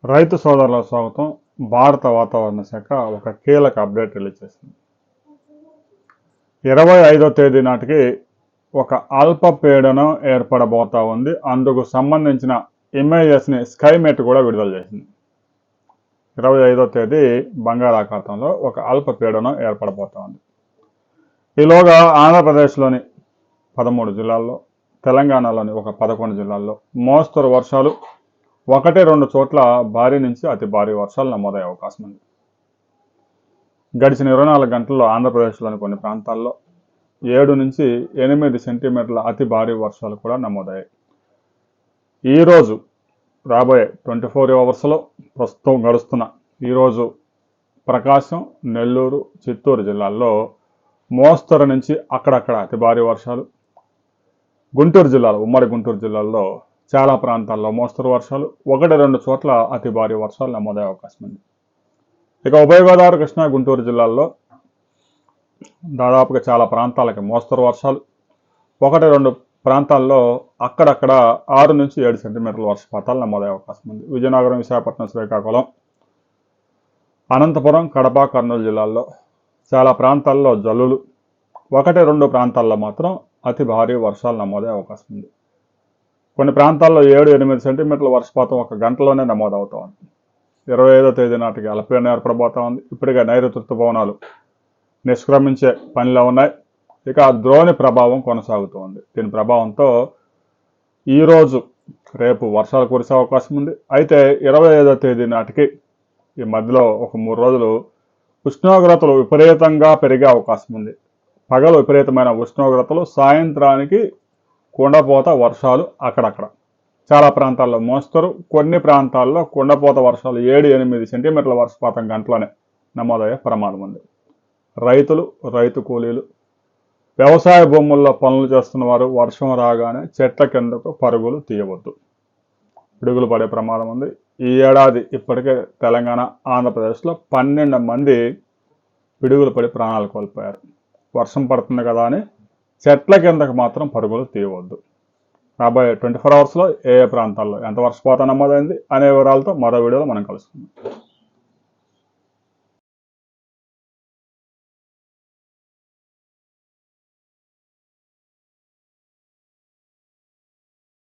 రైతు సోదరుల స్వాగతం. భారత వాతావరణ శాఖ ఒక కీలక అప్డేట్ రిలీజ్ చేసింది. 25వ తేదీ నాటికి ఒక అల్పపీడనం ఏర్పడబోతా ఉంది. అందుకు సంబంధించిన ఇమేజెస్ని స్కైమెట్ కూడా విడుదల చేసింది. 25వ తేదీ బంగాళాఖాతంలో ఒక అల్పపీడనం ఏర్పడబోతా ఉంది. ఈలోగా ఆంధ్రప్రదేశ్లోని 13 జిల్లాల్లో, తెలంగాణలోని ఒక 11 జిల్లాల్లో మోస్తరు వర్షాలు, 1-2 చోట్ల భారీ నుంచి అతి భారీ వర్షాలు నమోదయ్యే అవకాశం ఉంది. గడిచిన 24 గంటల్లో ఆంధ్రప్రదేశ్లోని కొన్ని ప్రాంతాల్లో 7 నుంచి 8 సెంటీమీటర్ల అతి భారీ వర్షాలు కూడా నమోదయ్యాయి. ఈరోజు రాబోయే 24 అవర్స్లో ప్రస్తుతం గడుస్తున్న ఈరోజు ప్రకాశం, నెల్లూరు, చిత్తూరు జిల్లాల్లో మోస్తరు నుంచి అక్కడక్కడ అతి భారీ వర్షాలు, గుంటూరు జిల్లాలో, ఉమ్మడి గుంటూరు జిల్లాల్లో చాలా ప్రాంతాల్లో మోస్తరు వర్షాలు, 1-2 చోట్ల అతి భారీ వర్షాలు నమోదయ్యే అవకాశం ఉంది. ఇక ఉభయ గోదావరి, కృష్ణా, గుంటూరు జిల్లాల్లో దాదాపుగా చాలా ప్రాంతాలకి మోస్తరు వర్షాలు, 1-2 ప్రాంతాల్లో అక్కడక్కడ 6 నుంచి 7 సెంటీమీటర్ల వర్షపాతాలు నమోదయ్యే అవకాశం ఉంది. విజయనగరం, విశాఖపట్నం, శ్రీకాకుళం, అనంతపురం, కడప, కర్నూలు జిల్లాల్లో చాలా ప్రాంతాల్లో జల్లులు, 1-2 ప్రాంతాల్లో మాత్రం అతి భారీ వర్షాలు నమోదయ్యే అవకాశం ఉంది. కొన్ని ప్రాంతాల్లో 7-8 సెంటీమీటర్ల వర్షపాతం ఒక గంటలోనే నమోదవుతూ ఉంది. 25వ తేదీ నాటికి అల్పపీడనం ఏర్పడబోతా ఉంది. ఇప్పటికే నైరుతి ఋతుపవనాలు నిష్క్రమించే పనిలో ఉన్నాయి. ఇక ద్రోణి ప్రభావం కొనసాగుతూ ఉంది. దీని ప్రభావంతో ఈరోజు, రేపు వర్షాలు కురిసే అవకాశం ఉంది. అయితే 25వ తేదీ నాటికి ఈ మధ్యలో ఒక 3 రోజులు ఉష్ణోగ్రతలు విపరీతంగా పెరిగే అవకాశం ఉంది. పగలు విపరీతమైన ఉష్ణోగ్రతలు, సాయంత్రానికి కుండపోత వర్షాలు అక్కడక్కడ. చాలా ప్రాంతాల్లో మోస్తరు, కొన్ని ప్రాంతాల్లో కుండపోత వర్షాలు 7-8 సెంటీమీటర్ల వర్షపాతం గంటలోనే నమోదయ్యే ప్రమాదం ఉంది. రైతులు, రైతు కూలీలు, వ్యవసాయ భూముల్లో పనులు చేస్తున్న వారు వర్షం రాగానే చెట్ల కిందకు పరుగులు తీయవద్దు. పిడుగులు పడే ప్రమాదం ఉంది. ఈ ఏడాది ఇప్పటికే తెలంగాణ, ఆంధ్రప్రదేశ్లో 12 మంది పిడుగులు పడి ప్రాణాలు కోల్పోయారు. వర్షం పడుతుంది కదా అని చెట్ల కిందకు మాత్రం పరుగులు తీయవద్దు. రాబోయే 24 అవర్స్లో ఏ ప్రాంతాల్లో ఎంత వర్షపాతం నమోదైంది అనే వివరాలతో మరో వీడియోలో మనం కలుసుకుందాం.